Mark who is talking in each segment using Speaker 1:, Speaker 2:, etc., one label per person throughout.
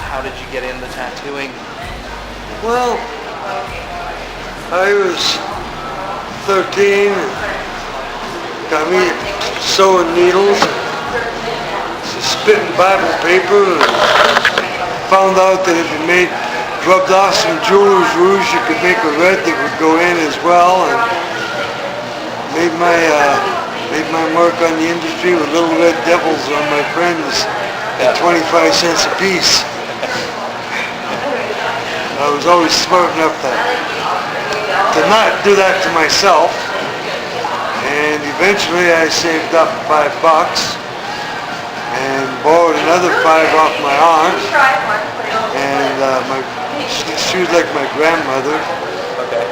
Speaker 1: how did you get into tattooing?
Speaker 2: Well, I was 13 and got me sewing needles, spitting Bible paper, and found out that if you rubbed off some jeweler's rouge, you could make a red that would go in as well, and made my mark on the industry with little red devils on my friends at 25 cents a piece. I was always smart enough to not do that to myself, and eventually I saved up $5 and borrowed another $5 off my aunt, and she was like my grandmother.
Speaker 1: Okay.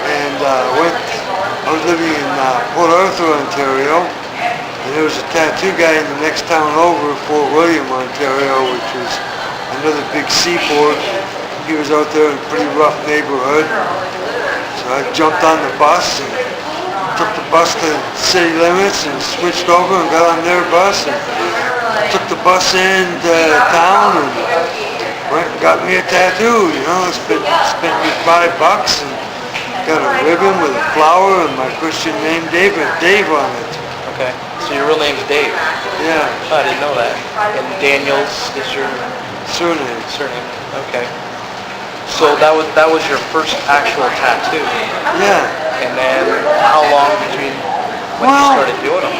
Speaker 2: And I was living in Port Arthur, Ontario, and there was a tattoo guy in the next town over, Fort William, Ontario, which was another big seaport. He was out there in a pretty rough neighborhood. So I jumped on the bus and took the bus to city limits and switched over and got on their bus and took the bus into town and went and got me a tattoo, spent me $5 and got a ribbon with a flower and my Christian name Dave on it.
Speaker 1: Okay, so your real name's Dave?
Speaker 2: Yeah.
Speaker 1: Oh, I didn't know that. And Daniels is your
Speaker 2: surname.
Speaker 1: Okay. So that was your first actual tattoo?
Speaker 2: Yeah.
Speaker 1: And then how long between when you started doing them?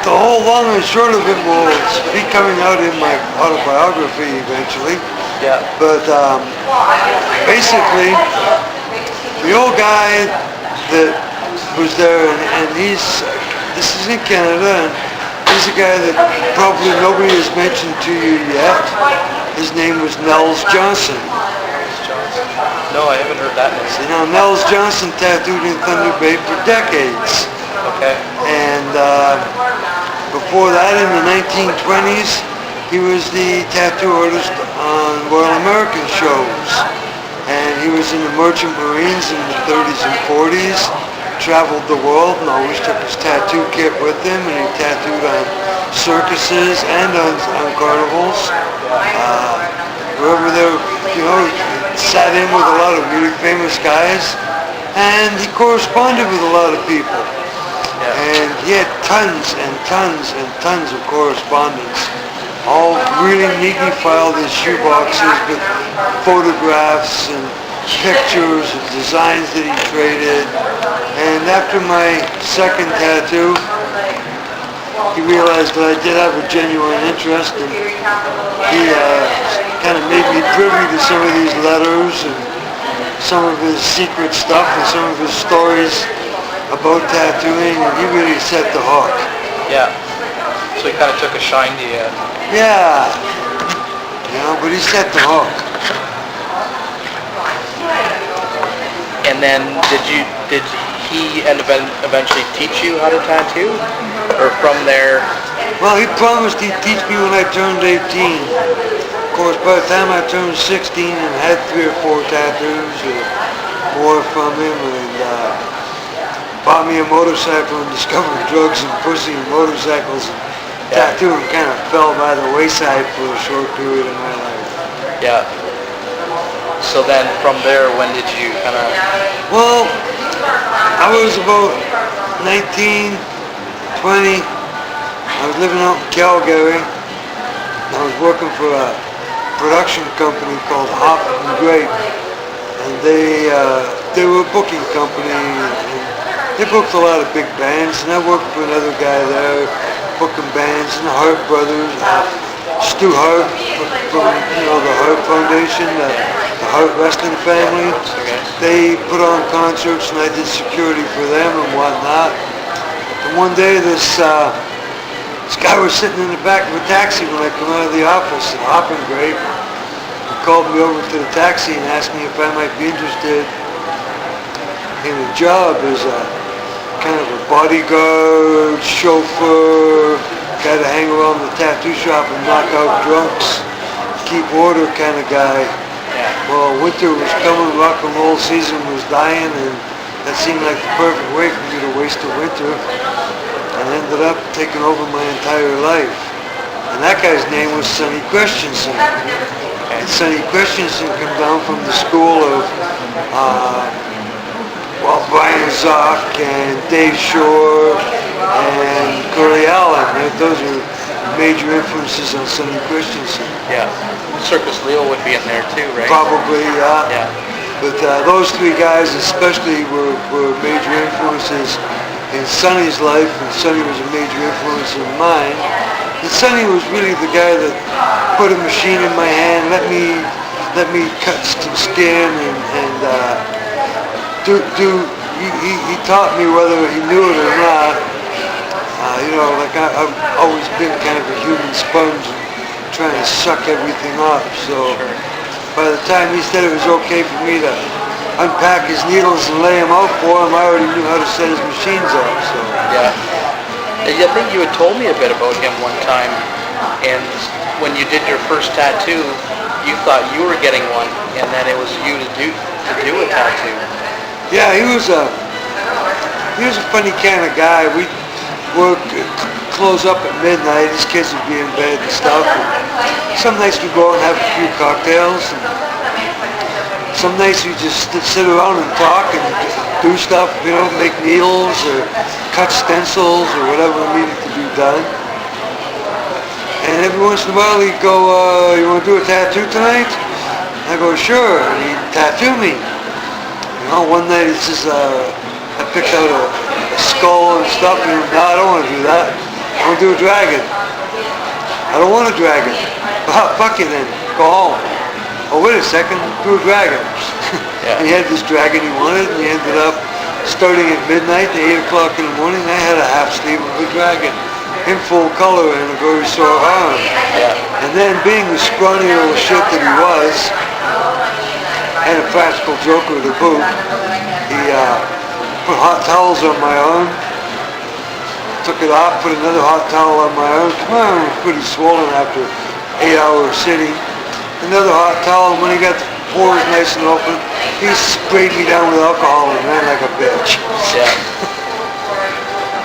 Speaker 2: The whole long and short of it will be coming out in my autobiography eventually.
Speaker 1: Yeah.
Speaker 2: But basically, the old guy that was there, and this is in Canada, and he's a guy that probably nobody has mentioned to you yet. His name was Nels Johnson.
Speaker 1: No, I haven't heard that name.
Speaker 2: Now, Nels Johnson tattooed in Thunder Bay for decades.
Speaker 1: Okay.
Speaker 2: And before that, in the 1920s, he was the tattoo artist on Royal American shows. And he was in the Merchant Marines in the 30s and 40s, traveled the world and always took his tattoo kit with him, and he tattooed on circuses and on carnivals. Wherever there, sat in with a lot of really famous guys, and he corresponded with a lot of people. And he had tons and tons and tons of correspondence, all really neatly filed in shoeboxes with photographs and pictures and designs that he traded. And after my second tattoo, he realized that I did have a genuine interest, and he kind of made me privy to some of these letters and some of his secret stuff and some of his stories about tattooing, and he really set the hook.
Speaker 1: Yeah. So he kind of took a shine to you.
Speaker 2: Yeah. But he set the hook.
Speaker 1: And then did he eventually teach you how to tattoo? Or from there?
Speaker 2: Well, he promised he'd teach me when I turned 18. Of course, by the time I turned 16 and had 3 or 4 tattoos or more from him, and bought me a motorcycle and discovered drugs and pussy and motorcycles, and tattooing kind of fell by the wayside for a short period of my life.
Speaker 1: Yeah. So then from there, when did you kind of...
Speaker 2: Well, I was about 19, 20. I was living out in Calgary. I was working for a production company called Hop and Grape, and they were a booking company, and they booked a lot of big bands, and I worked for another guy there booking bands, and the Hart brothers, Stu Hart from the Hart Foundation, the Hart Wrestling family. They put on concerts, and I did security for them and whatnot. And one day this guy was sitting in the back of a taxi when I come out of the office at Hop and Grape. He called me over to the taxi and asked me if I might be interested in a job as a kind of a bodyguard, chauffeur, guy to hang around the tattoo shop and knock out drunks, keep order kind of guy. Well, winter was coming, rock and roll season was dying, and that seemed like the perfect way for me to waste the winter, and ended up taking over my entire life. And that guy's name was Sonny Christensen. And Sonny Christensen came down from the school of Brian Zock and Dave Shore and Curly Allen. Those are major influences on Sonny Christensen.
Speaker 1: Yeah. Circus Leo would be in there too, right?
Speaker 2: Probably,
Speaker 1: Yeah.
Speaker 2: But those three guys especially were major influences in Sonny's life, and Sonny was a major influence in mine. And Sonny was really the guy that put a machine in my hand, let me cut some skin, and he taught me whether he knew it or not. I've always been kind of a human sponge, trying to suck everything up. So by the time he said it was okay for me to unpack his needles and lay them out for him, I already knew how to set his machines up. So
Speaker 1: yeah. I think you had told me a bit about him one time, and when you did your first tattoo, you thought you were getting one, and then it was you to do a tattoo.
Speaker 2: yeah, he was a funny kind of guy. We would close up at midnight. His kids would be in bed and stuff. And some nights we'd go out and have a few cocktails. And some nights we just sit around and talk and do stuff, make needles or cut stencils or whatever needed to be done. And every once in a while he'd go, you want to do a tattoo tonight? I go, sure. And he'd tattoo me. One night he says, I picked out a skull and stuff, and no, I don't want to do that. I want to do a dragon. I don't want a dragon. Well, fuck you then. Go home. Oh, wait a second, do a dragon.
Speaker 1: Yeah.
Speaker 2: And he had this dragon he wanted, and he ended up starting at midnight to 8 o'clock in the morning. I had a half sleeve of a dragon in full color and a very sore arm.
Speaker 1: Yeah.
Speaker 2: And then being the scrawny little shit that he was, and a practical joker to boot, he put hot towels on my arm, took it off, put another hot towel on my arm. My arm was pretty swollen after 8 hours sitting. Another hot towel, and when he got the pores nice and open, he sprayed me down with alcohol and ran like a bitch.
Speaker 1: Yeah.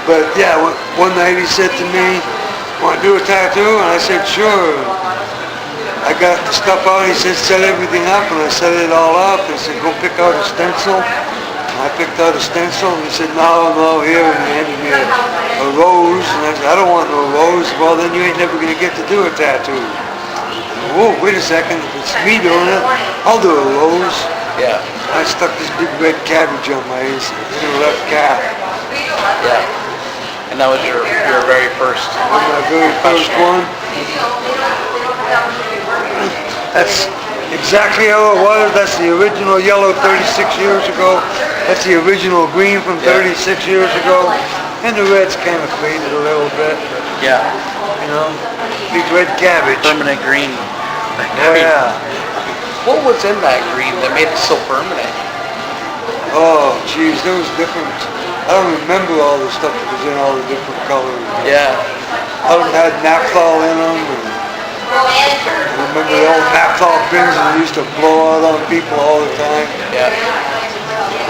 Speaker 2: But yeah, one night he said to me, want to do a tattoo? And I said, sure. I got the stuff out, he said, set everything up, and I set it all up. He said, go pick out a stencil. And I picked out a stencil, and he said, no, here, and he handed me a rose. And I said, I don't want no rose. Well, then you ain't never going to get to do a tattoo. Whoa, wait a second, if it's me doing it, I'll do a rose.
Speaker 1: Yeah.
Speaker 2: I stuck this big red cabbage on my left calf.
Speaker 1: Yeah. And that was your very first.
Speaker 2: My very first one. That's exactly how it was. That's the original yellow 36 years ago. That's the original green from 36 years ago. And the red's kind of faded a little bit.
Speaker 1: Yeah.
Speaker 2: Big red cabbage.
Speaker 1: Permanent green.
Speaker 2: Oh yeah.
Speaker 1: What was in that green that made it so permanent?
Speaker 2: Oh geez, there was different. I don't remember all the stuff that was in all the different colors.
Speaker 1: Yeah.
Speaker 2: I had naphthol in them. And I remember the old naphthol pins that used to blow out on people all the time.
Speaker 1: Yeah.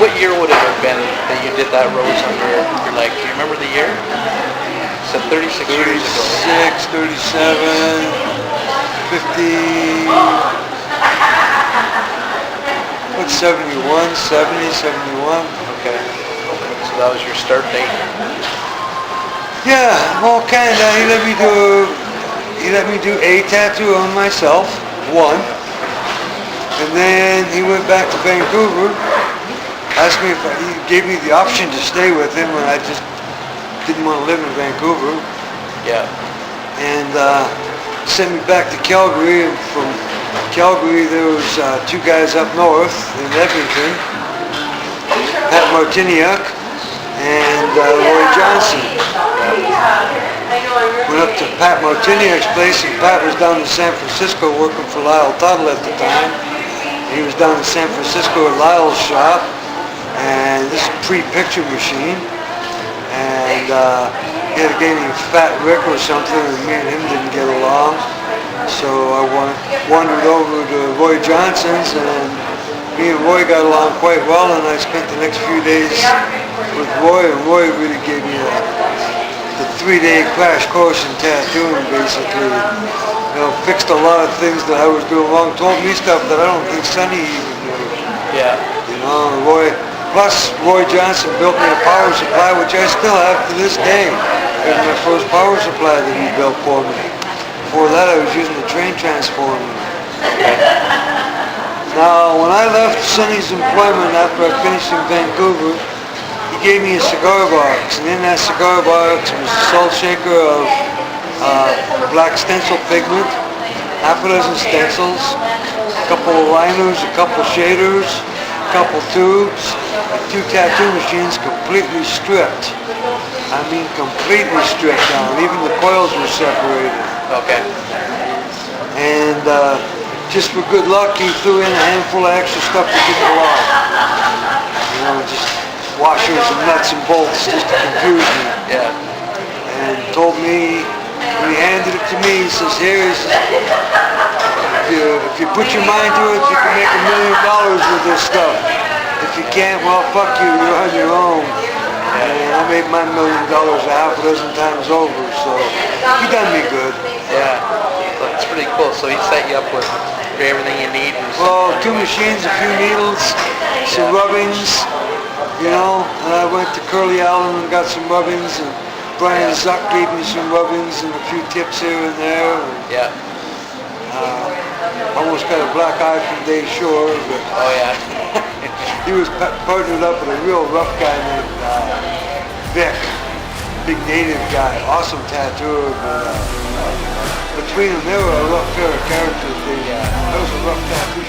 Speaker 1: What year would it have been that you did that rose on your leg? Do you remember the year? It said 36 years ago.
Speaker 2: 36, 37, 50, what's 71, 70, 71.
Speaker 1: Okay. So that was your start date.
Speaker 2: Yeah, well, kinda. He let me do a tattoo on myself, one, and then he went back to Vancouver. Asked me he gave me the option to stay with him, and I just didn't want to live in Vancouver.
Speaker 1: Yeah.
Speaker 2: And sent me back to Calgary, and from Calgary there was two guys up north in Edmonton, Pat Martiniuk and Roy Johnson. Went up to Pat Martiniuk's place, and Pat was down in San Francisco working for Lyle Tuttle at the time. He was down in San Francisco at Lyle's shop, and this is a pre-picture machine, and he had a guy named Fat Rick or something, and me and him didn't get along. So I wandered over to Roy Johnson's, and me and Roy got along quite well, and I spent the next few days with Roy, and Roy really gave me the 3-day crash course in tattooing, basically. You know, fixed a lot of things that I was doing wrong. Told me stuff that I don't think Sonny even knew.
Speaker 1: Yeah.
Speaker 2: You know, Roy Johnson built me a power supply, which I still have to this day. It was my first power supply that he built for me. Before that, I was using a train transformer. Now, when I left Sonny's employment after I finished in Vancouver, he gave me a cigar box, and in that cigar box was a salt shaker of black stencil pigment, half a dozen stencils, a couple of liners, a couple shaders, a couple tubes, and 2 tattoo machines completely stripped. I mean completely stripped down. Even the coils were separated.
Speaker 1: Okay.
Speaker 2: And just for good luck, he threw in a handful of extra stuff that didn't belong. You know, just washers and nuts and bolts just to confuse me.
Speaker 1: Yeah.
Speaker 2: And told me, when he handed it to me, he says, here, he says, if you put your mind to it, you can make $1 million with this stuff. If you can't, well, fuck you, you're on your own. And I made my $1 million a half a dozen times over, so he done me good.
Speaker 1: Yeah. That's pretty cool. So he set you up with everything you need.
Speaker 2: Well, 2 machines, a few needles, some rubbings, you know, and I went to Curly Allen and got some rubbings, and Brian Zuck gave me some rubbings and a few tips here and there.
Speaker 1: Yeah.
Speaker 2: Almost got a black eye from Dave Shore, but
Speaker 1: Oh yeah.
Speaker 2: he was partnered up with a real rough guy named Vic, big native guy, awesome tattooer, but between them they were a rough pair of characters. That was a rough tattoo